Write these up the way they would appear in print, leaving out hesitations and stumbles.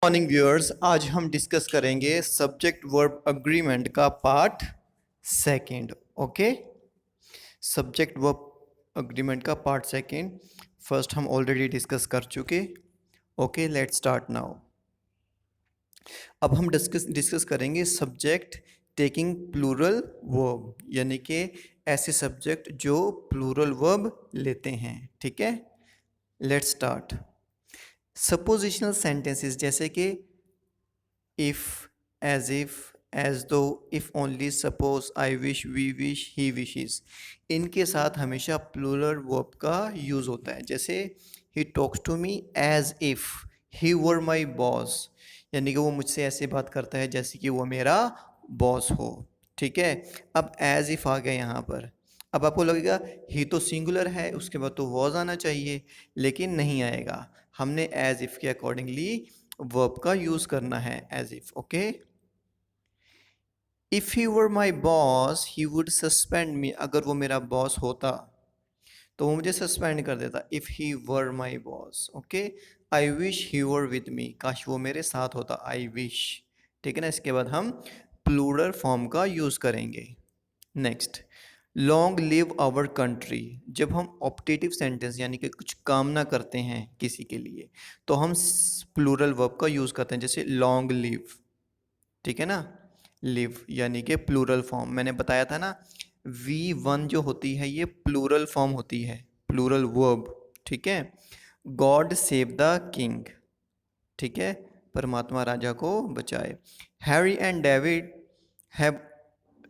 Morning viewers, आज हम discuss करेंगे सब्जेक्ट वर्ब अग्रीमेंट का part second. Okay, subject verb agreement का पार्ट सेकंड। फर्स्ट हम ऑलरेडी डिस्कस कर चुके। Okay, let's start now. अब हम डिस्कस करेंगे सब्जेक्ट टेकिंग प्लूरल वर्ब, यानी कि ऐसे सब्जेक्ट जो प्लूरल वर्ब लेते हैं। ठीक है, लेट्स स्टार्ट। सपोजिशनल सेंटेंसेस जैसे कि if, as if, as though, if only, suppose, I wish, we wish, he wishes, इनके साथ हमेशा प्लूरल वर्ब का यूज़ होता है। जैसे he talks to me as if he were my boss, यानी कि वो मुझसे ऐसे बात करता है जैसे कि वो मेरा बॉस हो। ठीक है, अब as if आ गया यहाँ पर। अब आपको लगेगा ही तो सिंगुलर है, उसके बाद तो वॉज आना चाहिए, लेकिन नहीं आएगा। हमने as if के अकॉर्डिंगली वर्ब का यूज करना है, as if. Okay, if he were my boss he would suspend me, अगर वो मेरा बॉस होता तो वो मुझे सस्पेंड कर देता। If he were my boss. Okay, I wish he were with me, काश वो मेरे साथ होता, आई विश। ठीक है ना, इसके बाद हम प्लूरल फॉर्म का यूज करेंगे। Next, long live our country. जब हम ऑप्टेटिव सेंटेंस यानी कि कुछ कामना करते हैं किसी के लिए, तो हम प्लूरल वर्ब का यूज़ करते हैं, जैसे लॉन्ग लिव। ठीक है ना, लिव यानी कि प्लूरल फॉर्म। मैंने बताया था ना, V1 जो होती है ये प्लूरल फॉर्म होती है, प्लूरल वर्ब। ठीक है, गॉड सेव द किंग। ठीक है, परमात्मा राजा को बचाए। Harry and David have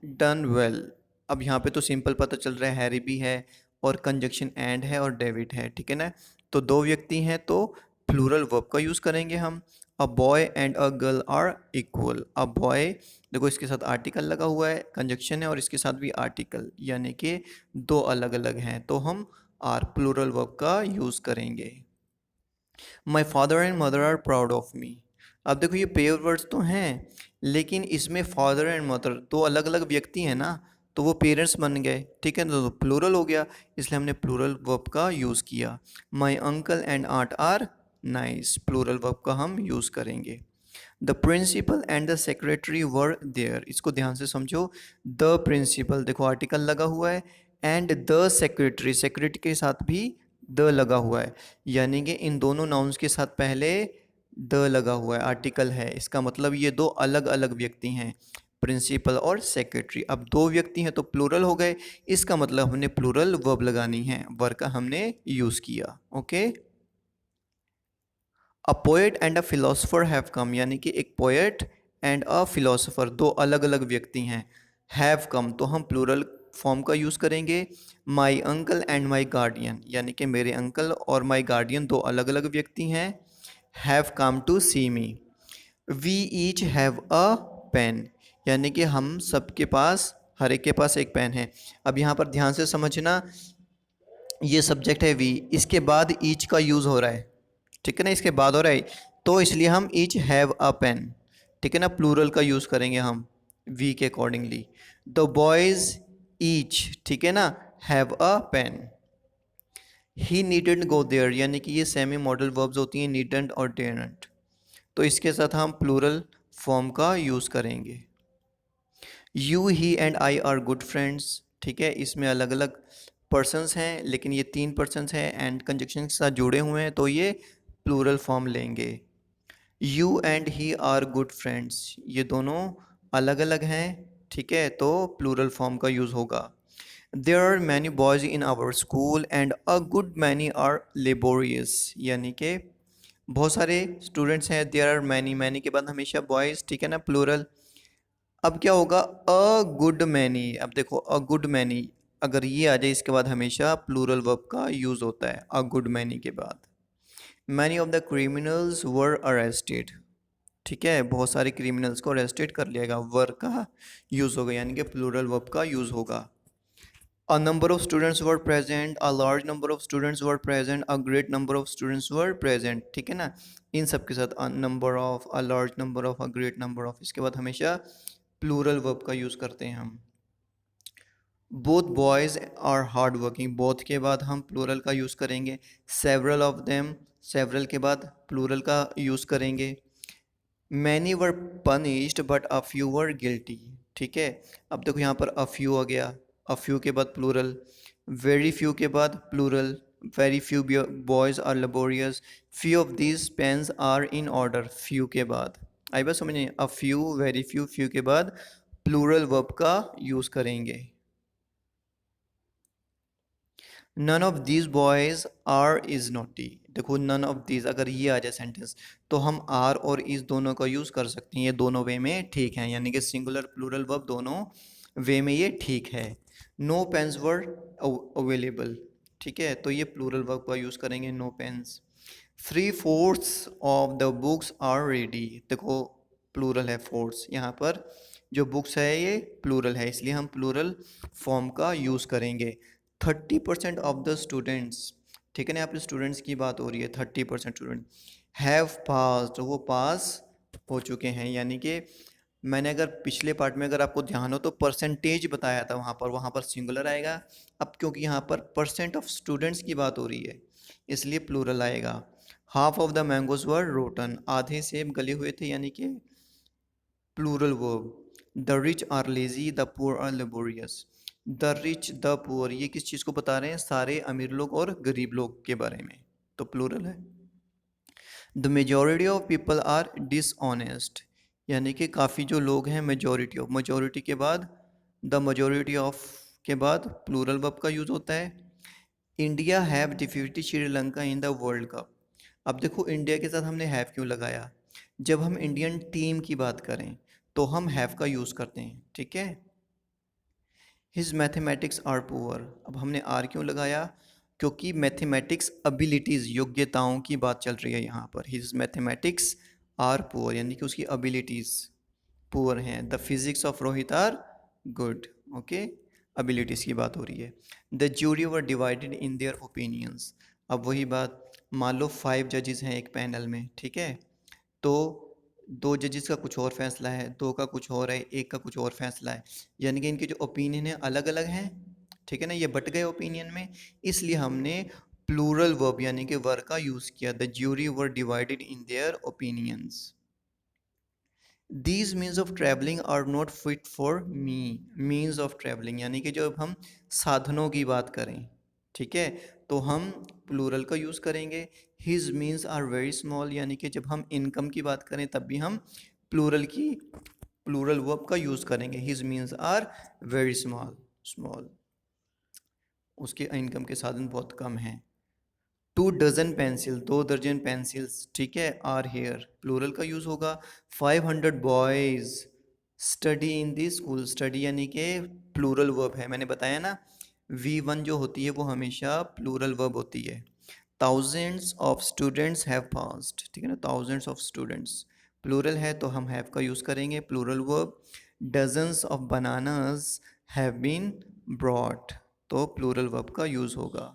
done well. अब यहाँ पे तो सिंपल पता चल रहा है, हैरी भी है और कंजक्शन एंड है और डेविड है। ठीक है ना, तो दो व्यक्ति हैं तो प्लूरल वर्ब का यूज़ करेंगे हम। A boy and a girl are equal. A boy, देखो इसके साथ आर्टिकल लगा हुआ है, कंजक्शन है और इसके साथ भी आर्टिकल, यानी कि दो अलग अलग हैं, तो हम आर प्लूरल वर्ब का यूज़ करेंगे। My father and mother are proud of me. अब देखो ये पेयर वर्ड्स तो हैं, लेकिन इसमें फादर एंड मदर दो अलग अलग व्यक्ति हैं ना, तो वो पेरेंट्स बन गए। ठीक है, तो प्लूरल हो गया, इसलिए हमने प्लूरल वर्ब का यूज़ किया। My uncle and aunt are nice, plural verb का हम यूज़ करेंगे। The principal and the secretary were there, इसको ध्यान से समझो। द प्रिंसिपल, देखो आर्टिकल लगा हुआ है, एंड द सेक्रेटरी, सेक्रेटरी के साथ भी द लगा हुआ है, यानी कि इन दोनों नाउन्स के साथ पहले द लगा हुआ है, आर्टिकल है। इसका मतलब ये दो अलग अलग व्यक्ति हैं, प्रिंसिपल और सेक्रेटरी। अब दो व्यक्ति हैं तो प्लूरल हो गए, इसका मतलब हमने प्लूरल वर्ब लगानी है, वर्ब का हमने यूज़ किया। Okay, a poet and a philosopher have come, यानी कि एक पोएट एंड अ फिलोसफर दो अलग अलग व्यक्ति हैं। हैव कम, तो हम प्लूरल फॉर्म का यूज़ करेंगे। माई अंकल एंड माई गार्डियन, यानी कि मेरे अंकल और माई गार्डियन दो अलग अलग व्यक्ति हैं। Have come to see me. We each have a pen, यानी कि हम सबके पास, हर एक के पास एक पेन है। अब यहाँ पर ध्यान से समझना, ये सब्जेक्ट है वी, इसके बाद ईच का यूज़ हो रहा है। ठीक है ना, इसके बाद हो रहा है, तो इसलिए हम ईच हैव अ पेन। ठीक है ना, प्लूरल का यूज़ करेंगे हम वी के अकॉर्डिंगली। द बॉयज़ ईच, ठीक है ना, have a pen. He needn't go there, यानी कि ये सेमी मॉडल वर्ब्स होती हैं, नीडेंट और डेंट, तो इसके साथ हम प्लूरल फॉर्म का यूज़ करेंगे। You he and I R good friends. ठीक है, इसमें अलग अलग पर्सन्स हैं, लेकिन ये तीन पर्सन्स हैं एंड कंजक्शन के साथ जुड़े हुए हैं, तो ये प्लूरल फॉर्म लेंगे। You and he are good friends, ये दोनों अलग अलग हैं। ठीक है, तो प्लूरल फॉर्म का यूज़ होगा। There are many boys in our school and a good many are laborious, यानी कि बहुत सारे स्टूडेंट्स हैं। देयर आर मैनी, मैनी के बाद हमेशा बॉयज़। ठीक है ना, प्लूरल। अब क्या होगा, अ गुड मैनी। अब देखो अ गुड मैनी, अगर ये आ जाए इसके बाद हमेशा प्लूरल वर्ब का यूज़ होता है, अ गुड मैनी के बाद। Many of the criminals were arrested. ठीक है, बहुत सारे क्रिमिनल्स को अरेस्टेड कर लिया गया, वर का यूज़ होगा, यानी कि प्लूरल वर्ब का यूज़ होगा। A number of students were present, a large number of students were present, a great number of students were present। ठीक है ना, इन सब के साथ a number of, a large number of, a great number of, इसके बाद हमेशा plural verb का यूज़ करते हैं हम। Both boys are hard working, both के बाद हम प्लूरल का यूज़ करेंगे। सेवरल ऑफ देम, सेवरल के बाद प्लूरल का यूज़ करेंगे। Many were punished but a few were guilty. ठीक है, अब देखो यहाँ पर अ फ्यू आ गया, अ फ्यू के बाद प्लूरल, वेरी फ्यू के बाद plural, very few boys are laborious, few of these pens are in order, few के बाद आई बात समझ नहीं, a few, very few, few के बाद प्लूरल वर्ब का यूज़ करेंगे। None of these boys are is naughty, देखो नन ऑफ दीज अगर ये आ जाए सेंटेंस तो हम आर और इज दोनों का यूज़ कर सकते हैं, ये दोनों वे में ठीक है, यानी कि सिंगुलर प्लूरल वर्ब दोनों वे में ये ठीक है। नो पेन्स वर अवेलेबल, ठीक है, तो ये प्लूरल वर्ब का यूज़ करेंगे, no pens. 3/4 of the books are ready, देखो प्लूरल है फोर्स, यहाँ पर जो बुक्स है ये प्लूरल है, इसलिए हम प्लूरल फॉर्म का यूज़ करेंगे। 30% ऑफ द स्टूडेंट्स, ठीक है ना, यहाँ पे स्टूडेंट्स की बात हो रही है, 30% स्टूडेंट हैव पास, वो पास हो चुके हैं, यानी कि मैंने अगर पिछले पार्ट में अगर आपको ध्यान हो तो परसेंटेज बताया था, वहाँ पर सिंगुलर आएगा, अब क्योंकि यहाँ पर परसेंट ऑफ स्टूडेंट्स की बात हो रही है इसलिए प्लूरल आएगा। Half of the mangoes were rotten, आधे सेब गले हुए थे, यानी कि plural verb. The rich are lazy, the poor are laborious, the rich the poor, ये किस चीज़ को बता रहे हैं, सारे अमीर लोग और गरीब लोग के बारे में, तो प्लूरल है। The majority of people are dishonest, यानी कि काफ़ी जो लोग हैं, मेजॉरिटी ऑफ, मेजॉरिटी के बाद द मेजॉरिटी ऑफ के बाद प्लूरल वर्ब का यूज़ होता है। India have defeated Sri Lanka in the world cup, अब देखो इंडिया के साथ हमने हैव क्यों लगाया, जब हम इंडियन टीम की बात करें तो हम हैव का यूज़ करते हैं, ठीक है। हिज मैथमेटिक्स आर पुअर, अब हमने आर क्यों लगाया, क्योंकि मैथमेटिक्स एबिलिटीज़, योग्यताओं की बात चल रही है यहाँ पर। हिज मैथमेटिक्स आर पुअर, यानी कि उसकी एबिलिटीज़ पुअर हैं। The physics of Rohit are good, okay, abilities की बात हो रही है। The jury were divided in their opinions, अब वही बात, मान लो 5 जजेस हैं एक पैनल में, ठीक है, तो 2 जजेस का कुछ और फैसला है, 2 का कुछ और है, 1 का कुछ और फैसला है, यानी कि इनके जो ओपिनियन है अलग अलग हैं, ठीक है ना, ये बट गए ओपिनियन में, इसलिए हमने प्लूरल वर्ब यानी कि वर का यूज़ किया। The jury were divided in their opinions. These means of travelling are not fit for me, means of travelling यानी कि जब हम साधनों की बात करें, ठीक है, तो हम प्लूरल का यूज़ करेंगे। His means are very small, यानी कि जब हम इनकम की बात करें तब भी हम प्लूरल वर्ब का यूज़ करेंगे। His means are very small, small, उसके इनकम के साधन बहुत कम हैं। 2 डज़न पेंसिल, 2 दर्जन पेंसिल्स, ठीक है, आर हेयर, प्लूरल का यूज़ होगा। 500 boys study in the school, study यानी कि प्लूरल वर्ब है, मैंने बताया ना, V1 जो होती है वो हमेशा प्लूरल वर्ब होती है। Thousands of students have passed, ठीक है ना, थाउजेंड्स ऑफ स्टूडेंट्स प्लूरल है तो हम हैव का यूज़ करेंगे, plural verb. Dozens of bananas have been brought, तो प्लूरल वर्ब का यूज़ होगा।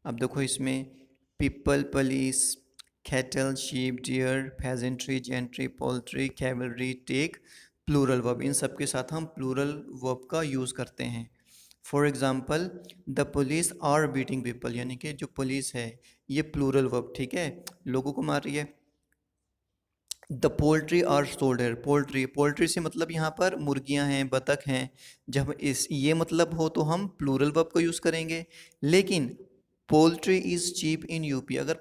अब देखो इसमें people, police, cattle, sheep, deer, pageantry, gentry, poultry, cavalry, take, plural verb, इन सब के साथ हम प्लूरल वर्ब का यूज़ करते हैं। For example the police are beating people, यानी कि जो पुलिस है ये प्लूरल वर्ब, ठीक है, लोगों को मार रही है। The poultry are sold, poultry, poultry से मतलब यहाँ पर मुर्गियाँ हैं, बतख हैं, जब इस ये मतलब हो तो हम प्लूरल वर्ब को यूज़ करेंगे। लेकिन poultry is cheap in UP, अगर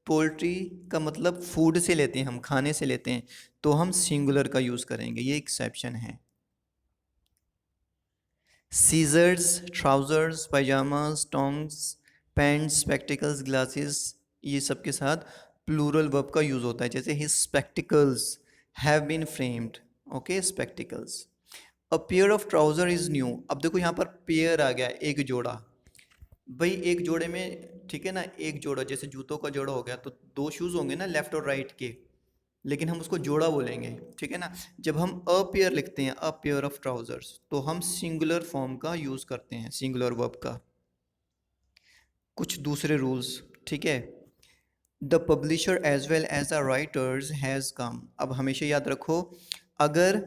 पोल्ट्री का मतलब फूड से लेते हैं, हम खाने से लेते हैं, तो हम सिंगुलर का यूज़ करेंगे, ये एक्सेप्शन है। Scissors, trousers, pyjamas, tongs, pants, spectacles, glasses, ये सब के साथ प्लूरल वर्ब का यूज़ होता है, जैसे his spectacles have been framed, okay, spectacles. A pair of trouser is new, अब देखो यहाँ पर पेयर आ गया, एक जोड़ा, भाई एक जोड़े में, ठीक है ना, एक जोड़ा जैसे जूतों का जोड़ा हो गया तो 2 शूज़ होंगे ना लेफ़्ट और राइट के, लेकिन हम उसको जोड़ा बोलेंगे, ठीक है ना। जब हम अ पेयर लिखते हैं, अ पेयर ऑफ ट्राउजर्स, तो हम सिंगुलर फॉर्म का यूज़ करते हैं, सिंगुलर वर्ब का। कुछ दूसरे रूल्स, ठीक है, the publisher as well as the writers has come, अब हमेशा याद रखो, अगर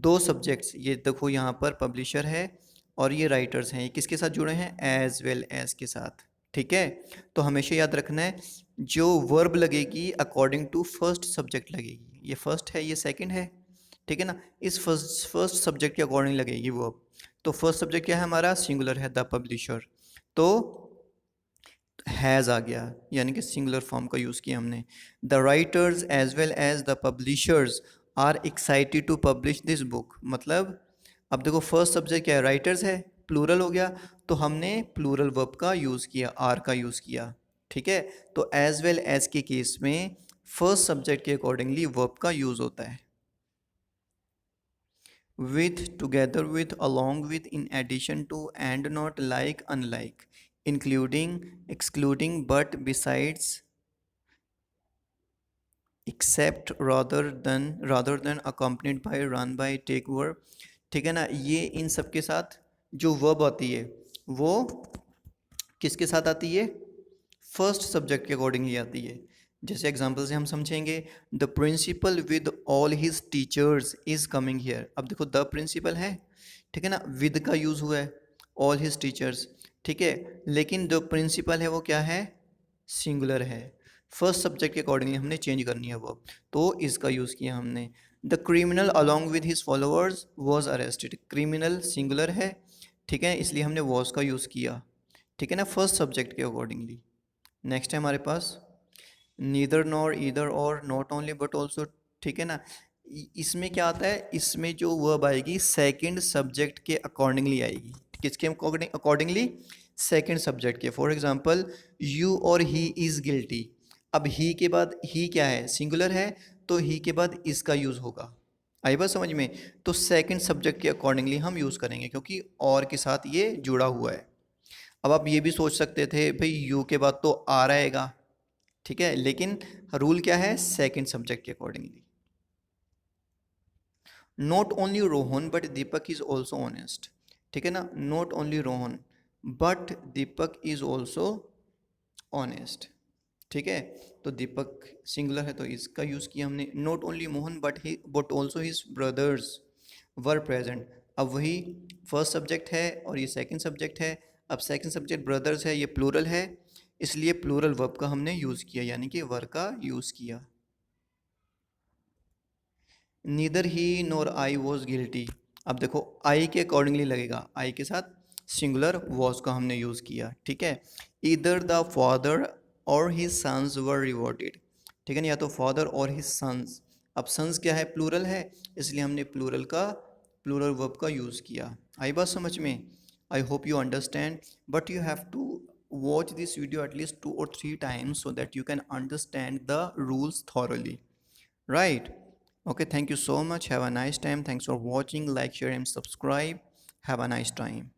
2 सब्जेक्ट्स, ये देखो यहाँ पर पब्लिशर है और ये राइटर्स हैं, ये किसके साथ जुड़े हैं, एज वेल एज के साथ, ठीक है, तो हमेशा याद रखना है जो वर्ब लगेगी अकॉर्डिंग टू फर्स्ट सब्जेक्ट लगेगी, ये फर्स्ट है, ये सेकंड है, ठीक है ना। इस फर्स्ट सब्जेक्ट के अकॉर्डिंग लगेगी वर्ब। तो फर्स्ट सब्जेक्ट क्या है हमारा, सिंगुलर है, द पब्लिशर, तो हैज़ आ गया, यानी कि सिंगुलर फॉर्म का यूज़ किया हमने। The writers as well as the publishers are excited to publish this book, मतलब अब देखो फर्स्ट सब्जेक्ट क्या है, राइटर्स है, प्लूरल हो गया, तो हमने प्लूरल वर्ब का यूज़ किया, आर का यूज़ किया, ठीक है। तो एज वेल एज के केस में फर्स्ट सब्जेक्ट के अकॉर्डिंगली वर्ब का यूज़ होता है। with, together with, along with, in addition to, and not, like, unlike, including, excluding, but, besides, except, rather than, accompanied by, run by, take verb, ठीक है ना। ये इन सब के साथ जो वर्ब आती है वो किसके साथ आती है, फर्स्ट सब्जेक्ट के अकॉर्डिंगली आती है। जैसे एग्जांपल से हम समझेंगे, the principal with all his teachers is coming here. अब देखो द प्रिंसिपल है, ठीक है ना, विद का यूज़ हुआ है, ऑल हिज टीचर्स, ठीक है, लेकिन जो प्रिंसिपल है वो क्या है, सिंगुलर है। फर्स्ट सब्जेक्ट के अकॉर्डिंगली हमने चेंज करनी है वो, तो इसका यूज़ किया हमने। The criminal along with his followers was arrested, criminal singular है, ठीक है, इसलिए हमने वॉज का यूज़ किया, ठीक है ना, फर्स्ट सब्जेक्ट के अकॉर्डिंगली। नेक्स्ट है हमारे पास नीदर नॉर ईदर और नॉट ओनली बट ऑल्सो, ठीक है ना। इसमें क्या आता है, इसमें जो वर्ब आएगी सेकंड सब्जेक्ट के अकॉर्डिंगली आएगी, किसके अकॉर्डिंगली, सेकंड सब्जेक्ट के। फॉर एग्जांपल यू और ही इज़ गिल्टी, अब ही के बाद ही क्या है, सिंगुलर है, तो ही के बाद इसका यूज़ होगा, आई बात समझ में। तो सेकंड सब्जेक्ट के अकॉर्डिंगली हम यूज़ करेंगे क्योंकि और के साथ ये जुड़ा हुआ है। अब आप ये भी सोच सकते थे भाई यू के बाद तो आ रहेगा, ठीक है, लेकिन रूल क्या है, सेकंड सब्जेक्ट के accordingly. Not only Rohan but Deepak is also honest, ठीक है ना, not only Rohan but Deepak is also honest, ठीक है। तो दीपक सिंगुलर है तो इसका यूज़ किया हमने। Not only Mohan but also his brothers were present, अब वही फर्स्ट सब्जेक्ट है और ये सेकंड सब्जेक्ट है। अब सेकंड सब्जेक्ट ब्रदर्स है, ये प्लूरल है, इसलिए प्लूरल वर्ब का हमने यूज़ किया, यानी कि वर का यूज़ किया। Neither he NOR I was guilty, अब देखो आई के अकॉर्डिंगली लगेगा, आई के साथ सिंगुलर वॉज का हमने यूज़ किया, ठीक है। इधर द फादर और हिज सन्स वर रिवॉर्डेड, ठीक है ना, या तो फादर और हिज सन्स, अब सन्स क्या है, प्लूरल है, इसलिए हमने प्लूरल वर्ब का यूज़ किया। आई बात समझ में, I hope you understand, but you have to watch this video at least 2 or 3 times so that you can understand the rules thoroughly, right? Okay, thank you so much, have a nice time, thanks for watching, like, share and subscribe, have a nice time.